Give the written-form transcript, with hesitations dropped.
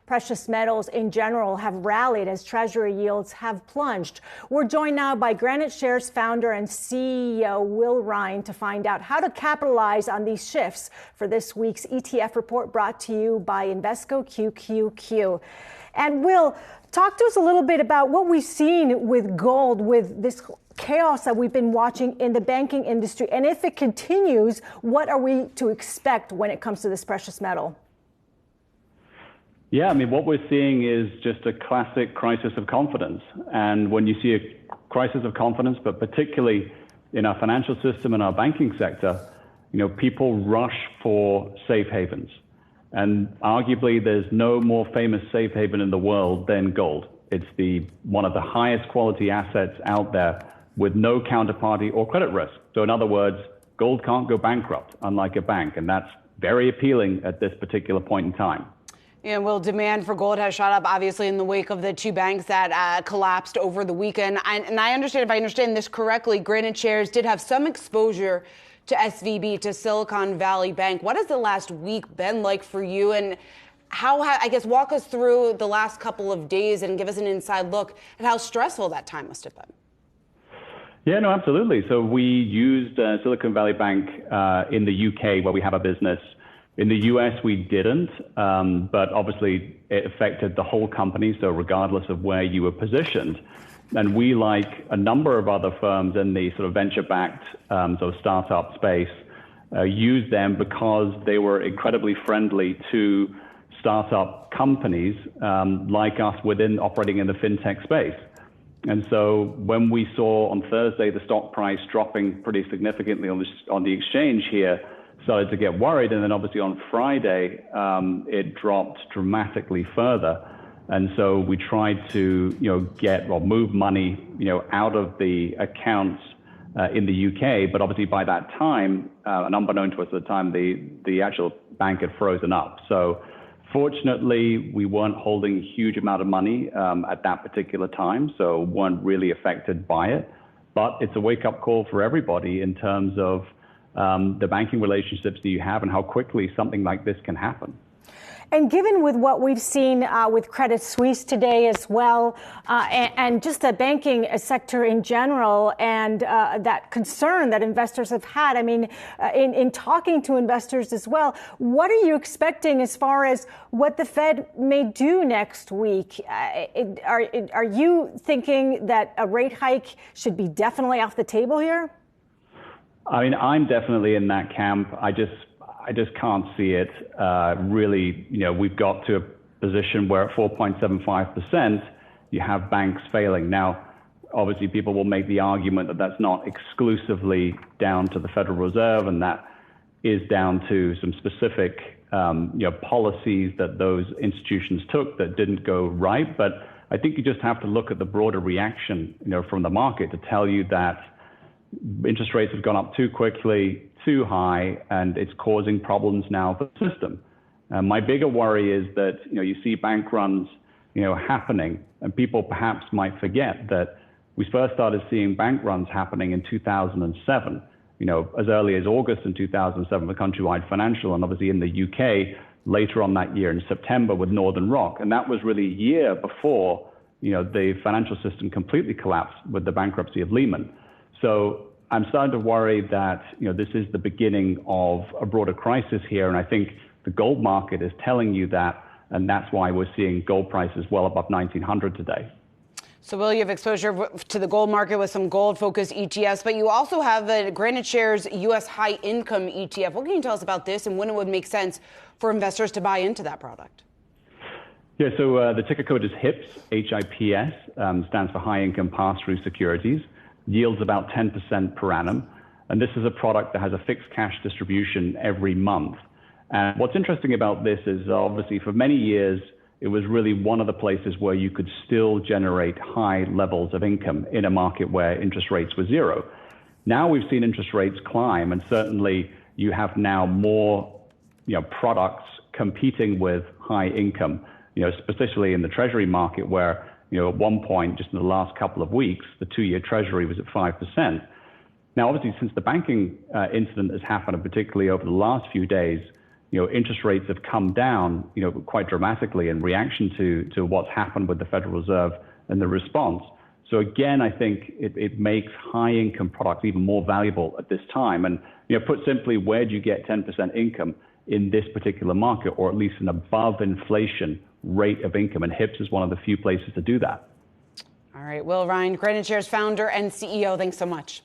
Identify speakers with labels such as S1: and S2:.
S1: precious metals in general have rallied as Treasury yields have plunged. We're joined now by GraniteShares founder and CEO Will Rhind to find out how to capitalize on these shifts for this week's ETF report brought to you by Invesco QQQ. And Will, talk to us a little bit about what we've seen with gold, with this chaos that we've been watching in the banking industry. And if it continues, what are we to expect when it comes to this precious metal?
S2: Yeah, I mean, what we're seeing is just a classic crisis of confidence. And when you see a crisis of confidence, but particularly in our financial system and our banking sector, people rush for safe havens. And arguably, there's no more famous safe haven in the world than gold. It's one of the highest quality assets out there with no counterparty or credit risk. So in other words, gold can't go bankrupt, unlike a bank. And that's very appealing at this particular point in time.
S3: And Will, demand for gold has shot up, obviously, in the wake of the two banks that collapsed over the weekend. And I understand, if I understand this correctly, GraniteShares did have some exposure to SVB, to Silicon Valley Bank. What has the last week been like for you? And walk us through the last couple of days and give us an inside look at how stressful that time must have been.
S2: Yeah, no, absolutely. So we used Silicon Valley Bank in the UK, where we have a business. In the US, we didn't, but obviously it affected the whole company, so regardless of where you were positioned. And we, like a number of other firms in the sort of venture-backed sort of startup space, used them because they were incredibly friendly to startup companies like us operating in the fintech space. And so when we saw on Thursday the stock price dropping pretty significantly on the exchange here, started to get worried. And then obviously on Friday, it dropped dramatically further. And so we tried to move money out of the accounts in the UK. But obviously by that time, and unbeknown to us at the time, the actual bank had frozen up. So fortunately, we weren't holding a huge amount of money at that particular time, so weren't really affected by it. But it's a wake-up call for everybody in terms of the banking relationships that you have and how quickly something like this can happen.
S1: And given with what we've seen with Credit Suisse today as well, and just the banking sector in general, and that concern that investors have had, I mean, in talking to investors as well, what are you expecting as far as what the Fed may do next week? Are you thinking that a rate hike should be definitely off the table here?
S2: I mean, I'm definitely in that camp. I just can't see it. Really, we've got to a position where at 4.75%, you have banks failing. Now, obviously, people will make the argument that that's not exclusively down to the Federal Reserve, and that is down to some specific policies that those institutions took that didn't go right. But I think you just have to look at the broader reaction, from the market to tell you that interest rates have gone up too quickly, too high, and it's causing problems now for the system. My bigger worry is that you see bank runs happening, and people perhaps might forget that we first started seeing bank runs happening in 2007. As early as August in 2007 with Countrywide Financial, and obviously in the UK later on that year in September with Northern Rock, and that was really a year before the financial system completely collapsed with the bankruptcy of Lehman. So I'm starting to worry that this is the beginning of a broader crisis here, and I think the gold market is telling you that, and that's why we're seeing gold prices well above 1,900 today.
S3: So, Will, you have exposure to the gold market with some gold-focused ETFs, but you also have a GraniteShares U.S. High Income ETF. What can you tell us about this and when it would make sense for investors to buy into that product?
S2: Yeah, so the ticker code is HIPS, H-I-P-S, stands for High Income Pass-Through Securities. Yields about 10% per annum. And this is a product that has a fixed cash distribution every month. And what's interesting about this is obviously for many years, it was really one of the places where you could still generate high levels of income in a market where interest rates were zero. Now we've seen interest rates climb, and certainly you have now more products competing with high income, especially in the Treasury market where at one point, just in the last couple of weeks, the 2-year Treasury was at 5%. Now, obviously, since the banking incident has happened, and particularly over the last few days, interest rates have come down, quite dramatically in reaction to what's happened with the Federal Reserve and the response. So again, I think it makes high-income products even more valuable at this time. And put simply, where do you get 10% income in this particular market, or at least an above-inflation rate of income? And HIPS is one of the few places to do that.
S3: All right, Will Rhind, GraniteShares founder and CEO. Thanks so much.